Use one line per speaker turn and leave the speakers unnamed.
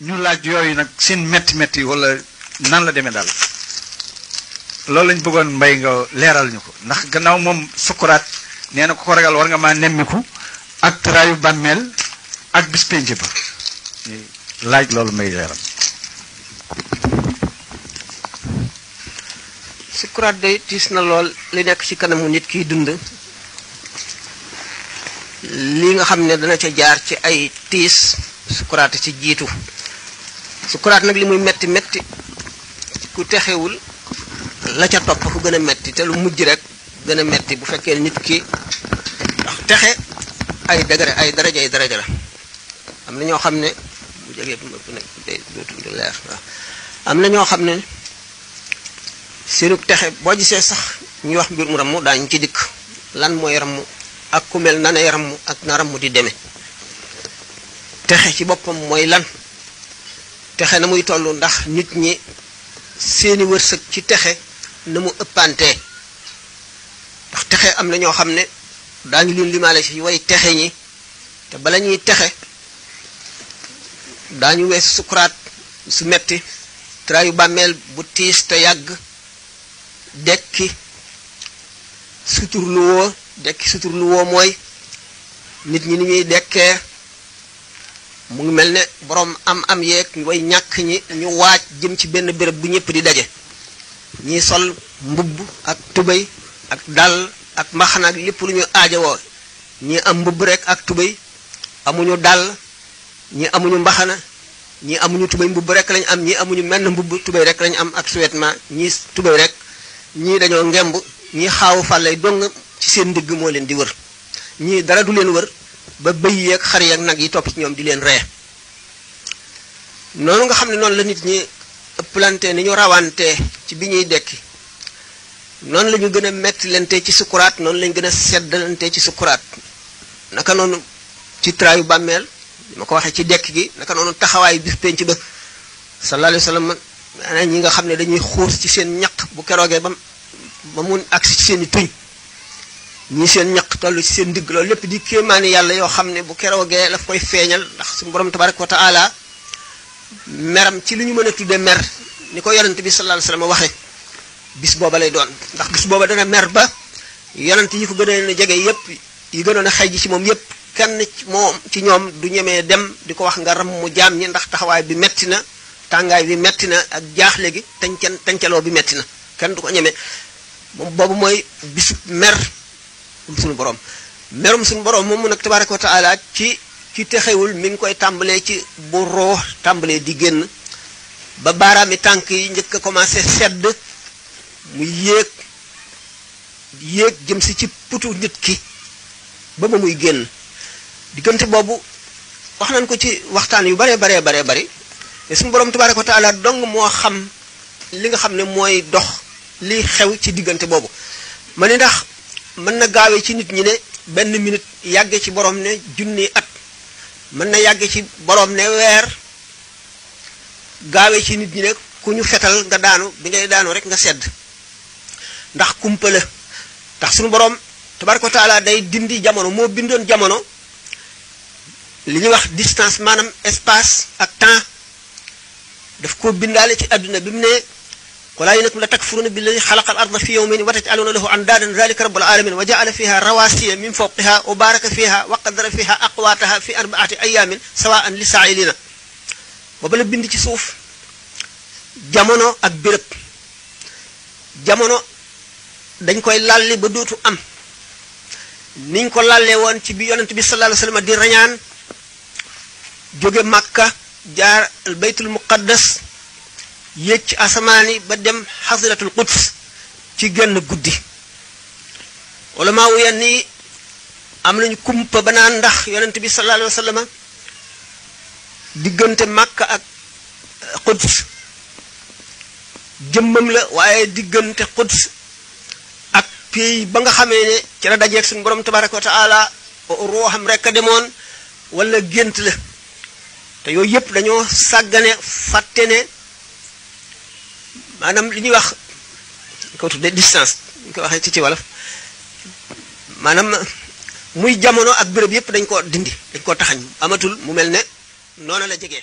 ñu laaj yooyu nag seen metti wala nan la demee daal loolu lañ bëggoon mbay nga leeral ñu ko ndax gannaaw moom sukuraat nee na ko ragal war nga maa nemmiku ak tëraayu bàmmeel ak bis penc ba laaj loolu may leeral.
sukuraat day tiis na lool li nekk ci kanamu nit kiy dund li nga xam ne dana ca jaar ci ay tiis sukuraat ci jiitu sukuraat nag li muy metti metti ku texewul la ca topp ku gën a metti te lu mujj rek gën a metti bu fekkee nit ki ndax texe ay daraja la am na ñoo xam ne bu jegee bu ëpp nag day dootul leer waaw am na ñoo xam ne seenu texe boo gisee sax ñuy wax mbir mu ramm daañu ci dikk lan mooy ramm ak ku mel nanay ramm ak na ramm di demee texe ci boppam mooy lan texe na muy toll ndax nit ñi seeni wërsëg ci texe na mu ëppantee ndax texe am na ñoo xam ne daañu leen limaale ci way texe ñi te bala ñuy texe daañu wees sukuraat su metti traayu bàmmeel bu tiis te yàgg dekki suturluwoo mooy nit ñi ni ñuy dekkee mu ngi mel ne boroom am yeeg way ñàkk ñi ñu waaj jëm ci benn béréb bu ñëpp di daje ñi sol mbubb ak tubéy ak dàll ak mbaxana ak lépp lu ñu aajowoo ñi am mbubb rek ak tubéy amuñu dàll ñi amuñu mbaxana ñi amuñu tubéy mbubb rek lañ am ñi amuñu menn mbubb tubéy rek lañ am ak sous-vêtement ñi tubéy rek ñii dañoo ngemb ñi xaawu fàllay dong ci seen ndigg moo leen di wër ñii dara du leen wër ba bëy yeeg xar yeeg nag yi topp ci ñoom di leen ree noonu nga xam ne noonu la nit ñi ëpplante ni ñu rawante ci bi ñuy dekki noonu la ñu gën a mettilante ci sukuraat noonu lañu gën a seddalante ci sukuraat naka noonu ci traayu bàmmeel ma ko waxee ci dekk gi naka noonu taxawaayu bis penc ba sallallahu alayhi wa sallam maanaam ñi nga xam ne dañuy xuus ci seen ñaq bu keroogee ba mun agsi ci seen i tuñ ñii seen ñaq toll ci seen ndigg loolu lépp di kéemaani yàlla yoo xam ne bu keroogee la koy feeñal ndax suñu borom tabaraka wa taala meram ci li ñu mën a tudde mer ni ko yonent bi sallallahu alayhi wa sallam waxe bis booba lay doon ndax bis booba dana mer ba yonent yi ko gënoon a jege yépp yi gënoon a xëy ji ci moom yépp kenn ci ñoom du ñemee dem di ko wax nga ram mu jaam ñi ndax taxawaay bi metti na tàngaay bi metti na ak jaaxle gi tancaloo bi metti na kenn du ko ñemee moom boobu mooy bisu mer suñu borom merum suñu borom moom mu nag tabaraka wa taala ci texewul mi ngi koy tàmbalee ci bu roo tàmbalee di génn ba baaraami tànk yi njëkk a commencé sedd mu yéeg jëm si ci putu nit ki ba ma muy génn diggante boobu wax nañ ko ci waxtaan yu bare bari te suñu borom tabaraka wa taala dong moo xam li nga xam ne mooy dox li xew ci diggante boobu ma ni ndax mën na gaawee ci nit ñi ne benn minute yàgge ci borom ne junni at mën na yàgge ci borom ne weer gaawee ci nit ñi ne ku ñu fetal nga daanu bi ngay daanu rek nga sedd ndax kumpa la ndax suñu borom tabaraka wa taala day dindi jamono moo bindoon jamono li ñuy wax distance maanaam espace ak temps daf ko bindaale ci àdduna bi mu ne wala yénakum la takfuruna billazi xalaqal arda fi yawmin wa taj'aluna lahu andaadan zalika rabbul alamin wa ja'ala fiha rawasiya min fawqiha wa baraka fiha wa qaddara fiha aqwataha fi arba'ati ayamin sawa'an lisa'ilina booba la bind ci suuf jamono ak béréb jamono dañ koy lalli ba dootu am niñ ko lallee woon ci bi yonent bi sallallahu alayhi wasallam di rañaan jóge Makka jaar al baytul muqaddas yéeg ci asamaani ba dem xasiratul quds ci genn guddi wala maa wuyen ni am nañu kumpa ba naan ndax yonent bi sallallahu alayhi wasallam diggante Makka ak quds jëmmam la waaye diggante quds ak pays ba nga xamee ne ci la dajeeg suñu borom tabaraka wa taala ruuxam rek a demoon wala gént la te yooyu yëpp dañoo sàggane fàtte ne maanaam li ñuy wax ko tudde distance ñu ko waxee ci wolof maanaam muy jamono ak béréb yëpp dañ ko dindi dañ ko taxañ amatul mu mel ne noonu la jege.